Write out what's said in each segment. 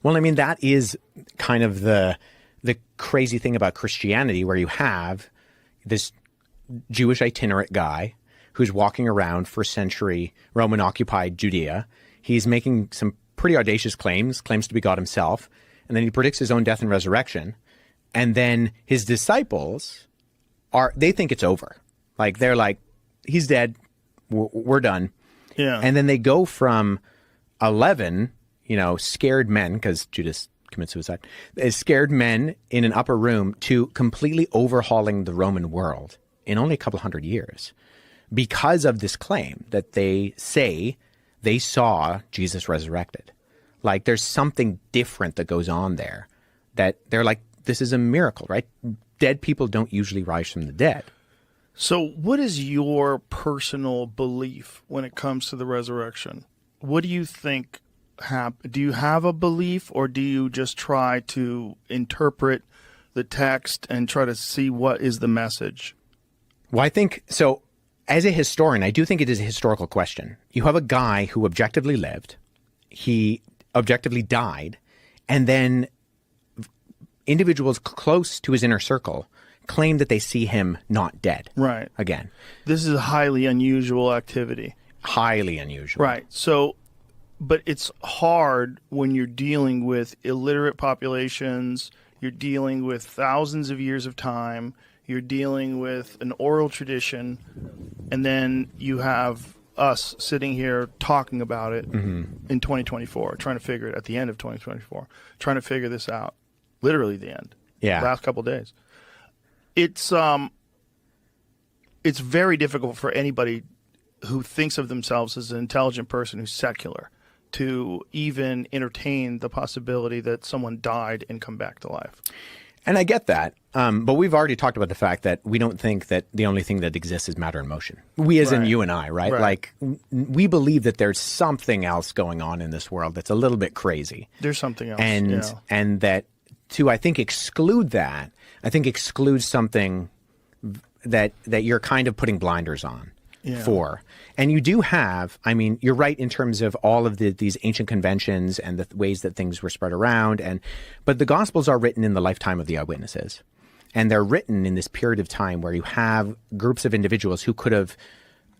Well, I mean, that is kind of the crazy thing about Christianity, where you have this Jewish itinerant guy who's walking around first century Roman occupied Judea. He's making some pretty audacious claims to be God himself. And then he predicts his own death and resurrection. And then his disciples they think it's over. Like, they're like, he's dead. We're done. Yeah. And then they go from 11, scared men, because Judas commits suicide, scared men in an upper room, to completely overhauling the Roman world in only a couple hundred years, because of this claim that they say they saw Jesus resurrected. Like, there's something different that goes on there, that they're like, this is a miracle, right? Dead people don't usually rise from the dead. So what is your personal belief when it comes to the resurrection? What do you think do you have a belief, or do you just try to interpret the text and try to see what is the message? Well, I think, so as a historian, I do think it is a historical question. You have a guy who objectively lived, he objectively died, and then individuals close to his inner circle claim that they see him not dead. Right. Again. This is a highly unusual activity. Highly unusual. Right. So, but it's hard when you're dealing with illiterate populations, you're dealing with thousands of years of time, you're dealing with an oral tradition, and then you have us sitting here talking about it in 2024, trying to figure it at the end of 2024, trying to figure this out. Literally the end. Yeah. Last couple of days. It's very difficult for anybody who thinks of themselves as an intelligent person who's secular to even entertain the possibility that someone died and come back to life. And I get that. But we've already talked about the fact that we don't think that the only thing that exists is matter and motion. We as in you and I, right? Like, we believe that there's something else going on in this world that's a little bit crazy. There's something else. And that to, I think, exclude that, I think excludes something that you're kind of putting blinders on for. And you do have, I mean, you're right in terms of all of these ancient conventions and the ways that things were spread around. But the Gospels are written in the lifetime of the eyewitnesses. And they're written in this period of time where you have groups of individuals who could have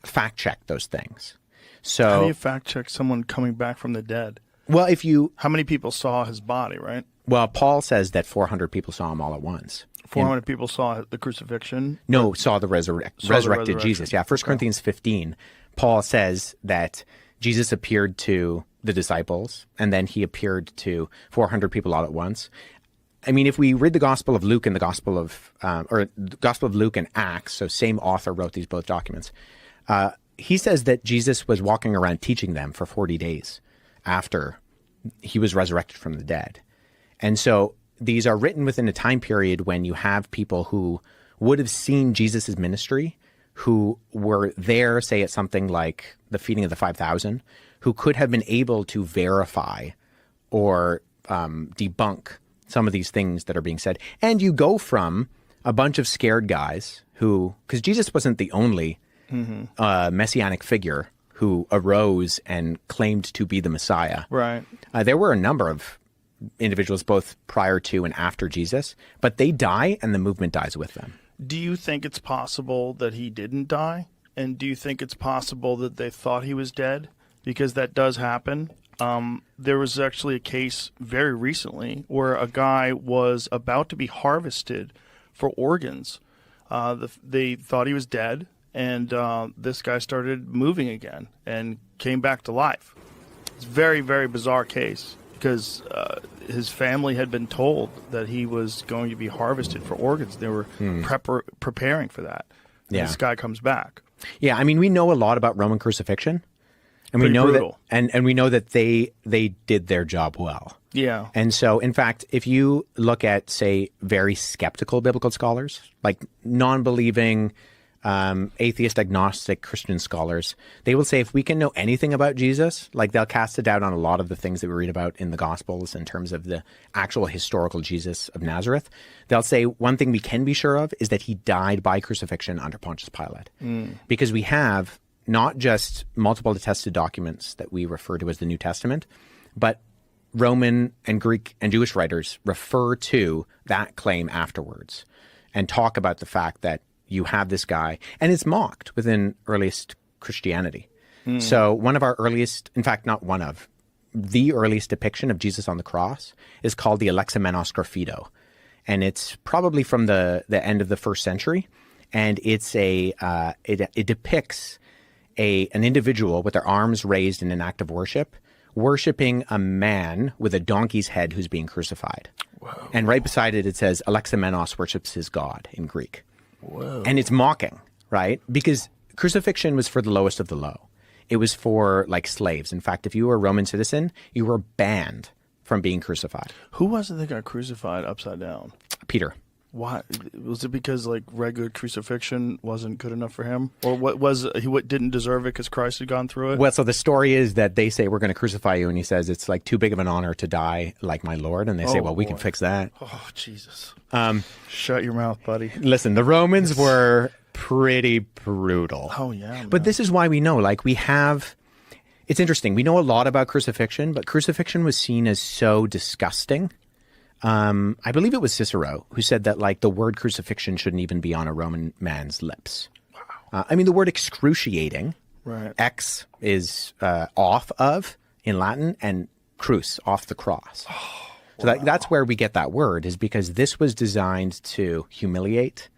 fact-checked those things. So how do you fact-check someone coming back from the dead? Well, how many people saw his body, right? Well, Paul says that 400 people saw him all at once. 400 people saw the crucifixion? No, saw the resurrected Jesus. Yeah, 1 Corinthians 15, Paul says that Jesus appeared to the disciples, and then he appeared to 400 people all at once. I mean, if we read the Gospel of Luke and the Gospel of Luke and Acts, so same author wrote these both documents, he says that Jesus was walking around teaching them for 40 days after he was resurrected from the dead. And so these are written within a time period when you have people who would have seen Jesus's ministry, who were there, say, at something like the feeding of the 5,000, who could have been able to verify or debunk some of these things that are being said. And you go from a bunch of scared guys who, because Jesus wasn't the only messianic figure who arose and claimed to be the Messiah. Right. There were a number of individuals both prior to and after Jesus, but they die and the movement dies with them. Do you think it's possible that he didn't die? And do you think it's possible that they thought he was dead? Because that does happen. There was actually a case very recently where a guy was about to be harvested for organs. They thought he was dead, and this guy started moving again and came back to life. It's a very, very bizarre case because his family had been told that he was going to be harvested for organs. They were preparing for that. And this guy comes back. Yeah, I mean, we know a lot about Roman crucifixion. And we know brutal. that, and we know that they did their job well. Yeah. And so, in fact, if you look at, say, very skeptical biblical scholars, like non-believing, atheist, agnostic Christian scholars, they will say if we can know anything about Jesus, like they'll cast a doubt on a lot of the things that we read about in the Gospels in terms of the actual historical Jesus of Nazareth. They'll say one thing we can be sure of is that he died by crucifixion under Pontius Pilate. Because we have not just multiple attested documents that we refer to as the New Testament, but Roman and Greek and Jewish writers refer to that claim afterwards and talk about the fact that you have this guy, and it's mocked within earliest Christianity. So one of our earliest, in fact, not one of, the earliest depiction of Jesus on the cross is called the Alexamenos Graphido. And it's probably from the end of the first century. And it's it depicts an individual with their arms raised in an act of worship, worshiping a man with a donkey's head who's being crucified. Whoa. And right beside it, it says Alexamenos worships his God in Greek. Whoa. And it's mocking, right? Because crucifixion was for the lowest of the low. It was for like slaves. In fact, if you were a Roman citizen, you were banned from being crucified. Who was it that got crucified upside down? Peter. Why? Was it because like regular crucifixion wasn't good enough for him? Or what was he didn't deserve it because Christ had gone through it? Well, so the story is that they say, we're going to crucify you. And he says, it's like too big of an honor to die like my Lord. And they say, well, we can fix that. Oh, Jesus. Shut your mouth, buddy. Listen, the Romans were pretty brutal. Oh, yeah. Man. But this is why we know, like it's interesting. We know a lot about crucifixion, but crucifixion was seen as so disgusting. I believe it was Cicero who said that like the word crucifixion shouldn't even be on a Roman man's lips. Wow. I mean, the word excruciating, right. X is off of in Latin, and crus, off the cross. Oh, so that's where we get that word, is because this was designed to humiliate,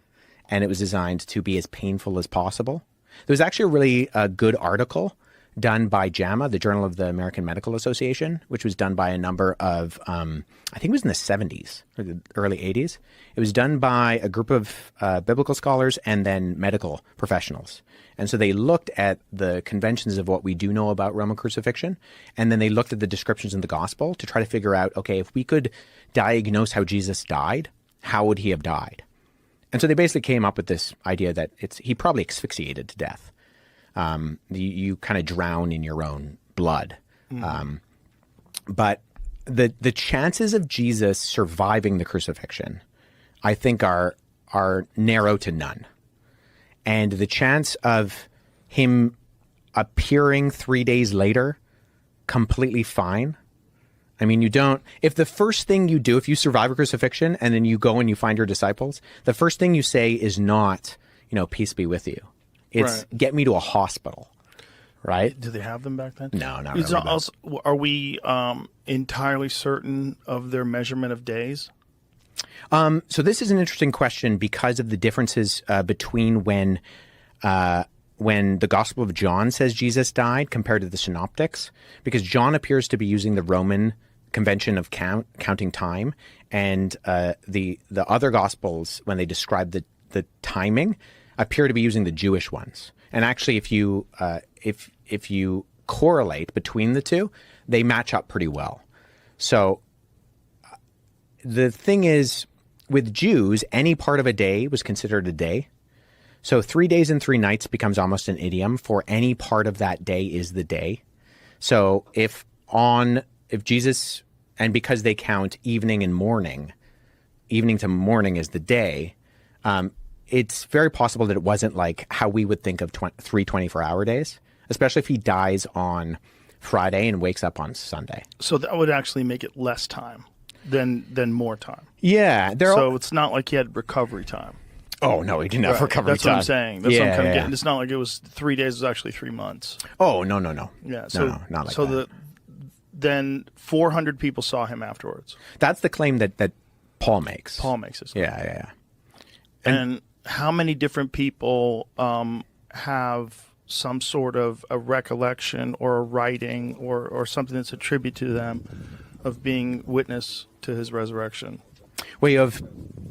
and it was designed to be as painful as possible. There was actually a really good article done by JAMA, the Journal of the American Medical Association, which was done by a number of, I think it was in the 70s or the early 80s. It was done by a group of biblical scholars and then medical professionals. And so they looked at the conventions of what we do know about Roman crucifixion, and then they looked at the descriptions in the gospel to try to figure out, okay, if we could diagnose how Jesus died, how would he have died? And so they basically came up with this idea that he probably asphyxiated to death. You kind of drown in your own blood. But the chances of Jesus surviving the crucifixion, I think, are narrow to none. And the chance of him appearing 3 days later completely fine. I mean, if the first thing you do, if you survive a crucifixion and then you go and you find your disciples, the first thing you say is not, peace be with you. It's right. Get me to a hospital, right? Did they have them back then? No, not really. Also, are we entirely certain of their measurement of days? So this is an interesting question because of the differences between when the Gospel of John says Jesus died compared to the Synoptics, because John appears to be using the Roman convention of counting time, and the other Gospels, when they describe the timing, appear to be using the Jewish ones. And actually, if you correlate between the two, they match up pretty well. So the thing is, with Jews, any part of a day was considered a day. So 3 days and 3 nights becomes almost an idiom for any part of that day is the day. So if Jesus, and because they count evening and morning, evening to morning is the day, it's very possible that it wasn't like how we would think of 3 24-hour days, especially if he dies on Friday and wakes up on Sunday. So that would actually make it less time than more time. Yeah. It's not like he had recovery time. Oh, no, he didn't have recovery time. That's what I'm saying. That's what I'm kind of getting. It's not like it was 3 days, it was actually 3 months. Oh, no. Yeah. No, not like that. Then 400 people saw him afterwards. That's the claim that Paul makes. Paul makes this claim. Yeah. And how many different people have some sort of a recollection or a writing or something that's attributed to them of being witness to his resurrection? Well, you have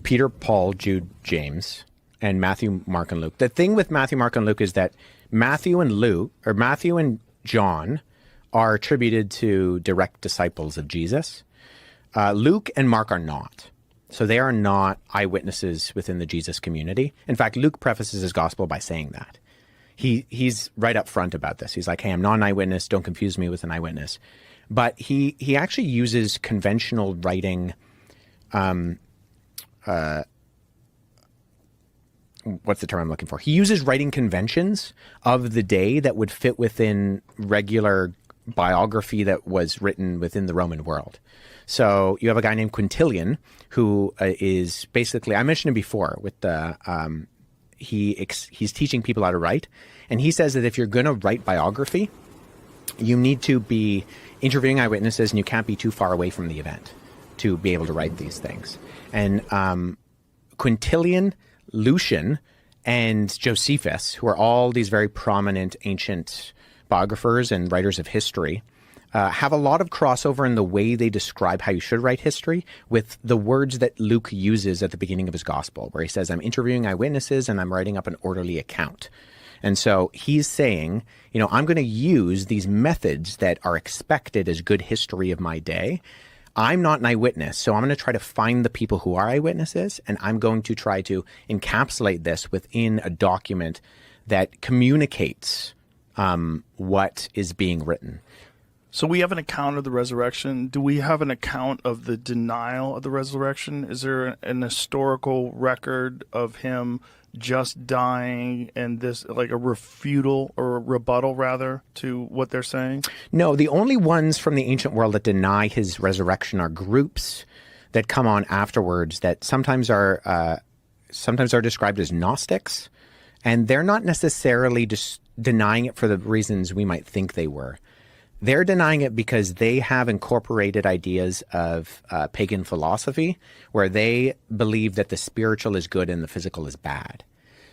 Peter, Paul, Jude, James, and Matthew, Mark, and Luke. The thing with Matthew, Mark, and Luke is that Matthew and John are attributed to direct disciples of Jesus. Luke and Mark are not. So they are not eyewitnesses within the Jesus community. In fact, Luke prefaces his gospel by saying that. He's right up front about this. He's like, hey, I'm not an eyewitness. Don't confuse me with an eyewitness. But he actually uses conventional writing. What's the term I'm looking for? He uses writing conventions of the day that would fit within regular biography that was written within the Roman world. So you have a guy named Quintilian who is basically, I mentioned him before with the he's teaching people how to write, and he says that if you're going to write biography, you need to be interviewing eyewitnesses, and you can't be too far away from the event to be able to write these things. And Quintilian, Lucian, and Josephus, who are all these very prominent ancient biographers and writers of history, have a lot of crossover in the way they describe how you should write history with the words that Luke uses at the beginning of his gospel, where he says, I'm interviewing eyewitnesses and I'm writing up an orderly account. And so he's saying, I'm going to use these methods that are expected as good history of my day. I'm not an eyewitness, so I'm going to try to find the people who are eyewitnesses, and I'm going to try to encapsulate this within a document that communicates what is being written. So we have an account of the resurrection. Do we have an account of the denial of the resurrection? Is there an historical record of him just dying and this, like a refutal or a rebuttal rather to what they're saying? No, the only ones from the ancient world that deny his resurrection are groups that come on afterwards that sometimes are described as Gnostics, and they're not necessarily just denying it for the reasons we might think they were. They're denying it because they have incorporated ideas of pagan philosophy where they believe that the spiritual is good and the physical is bad.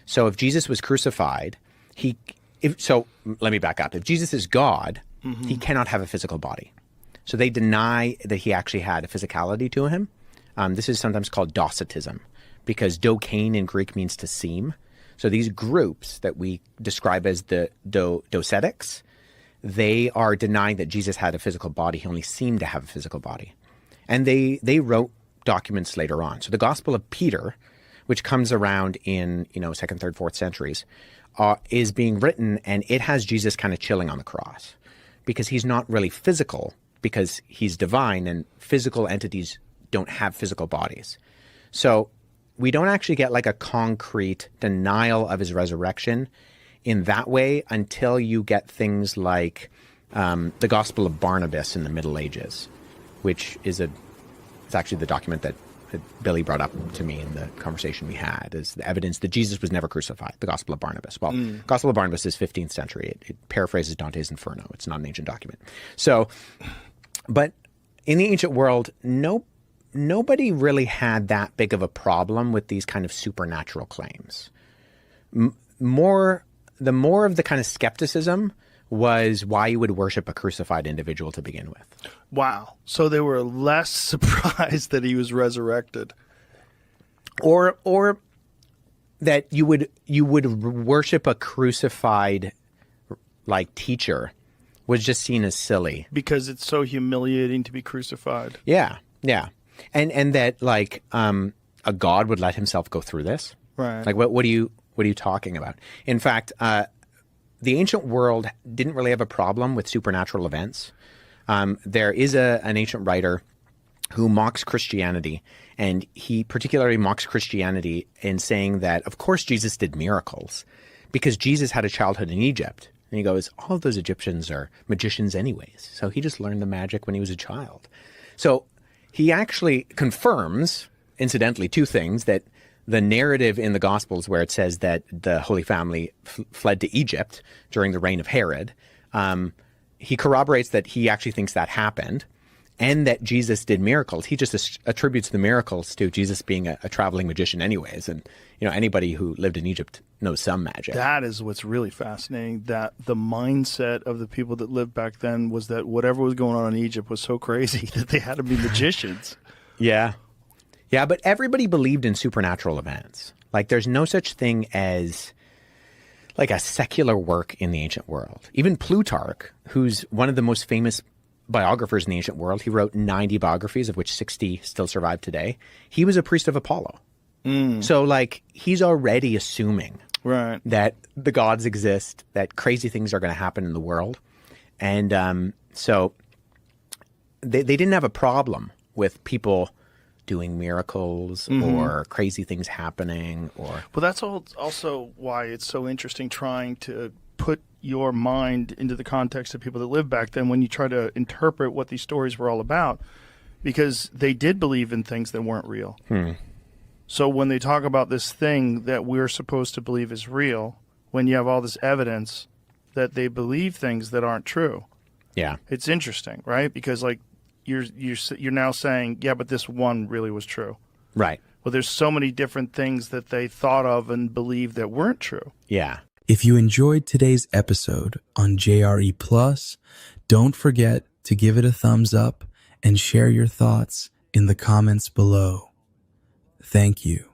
So if Jesus was crucified, let me back up. If Jesus is God, he cannot have a physical body. So they deny that he actually had a physicality to him. This is sometimes called Docetism because dokein in Greek means to seem. So these groups that we describe as the docetics, they are denying that Jesus had a physical body. He only seemed to have a physical body. And they wrote documents later on. So the Gospel of Peter, which comes around in, 2nd, 3rd, 4th centuries, is being written, and it has Jesus kind of chilling on the cross because he's not really physical because he's divine, and physical entities don't have physical bodies. So we don't actually get like a concrete denial of his resurrection in that way until you get things like the Gospel of Barnabas in the Middle Ages, which is it's actually the document that Billy brought up to me in the conversation we had, is the evidence that Jesus was never crucified, the Gospel of Barnabas. Well, Gospel of Barnabas is 15th century. It paraphrases Dante's Inferno. It's not an ancient document. So, but in the ancient world, nobody really had that big of a problem with these kind of supernatural claims. The more of the kind of skepticism was why you would worship a crucified individual to begin with. Wow. So they were less surprised that he was resurrected. Or that you would worship a crucified like teacher was just seen as silly. Because it's so humiliating to be crucified. Yeah. Yeah. And that like a god would let himself go through this. Right. Like what are you talking about? In fact, the ancient world didn't really have a problem with supernatural events. There is an ancient writer who mocks Christianity, and he particularly mocks Christianity in saying that, of course, Jesus did miracles because Jesus had a childhood in Egypt. And he goes, all of those Egyptians are magicians anyways. So he just learned the magic when he was a child. So he actually confirms, incidentally, two things: that the narrative in the Gospels where it says that the Holy Family fled to Egypt during the reign of Herod, he corroborates that he actually thinks that happened and that Jesus did miracles. He just attributes the miracles to Jesus being a traveling magician anyways. And, anybody who lived in Egypt knows some magic. That is what's really fascinating, that the mindset of the people that lived back then was that whatever was going on in Egypt was so crazy that they had to be magicians. Yeah. Yeah, but everybody believed in supernatural events. Like, there's no such thing as like a secular work in the ancient world. Even Plutarch, who's one of the most famous biographers in the ancient world, he wrote 90 biographies, of which 60 still survive today. He was a priest of Apollo. So, like, he's already assuming that the gods exist, that crazy things are going to happen in the world. And so they didn't have a problem with people doing miracles or crazy things happening. Well, that's also why it's so interesting trying to put your mind into the context of people that lived back then when you try to interpret what these stories were all about, because they did believe in things that weren't real. So when they talk about this thing that we're supposed to believe is real, when you have all this evidence that they believe things that aren't true, Yeah. it's interesting, right? Because like you're now saying, yeah, but this one really was true. Right. Well, there's so many different things that they thought of and believed that weren't true. Yeah. If you enjoyed today's episode on JRE Plus, don't forget to give it a thumbs up and share your thoughts in the comments below. Thank you.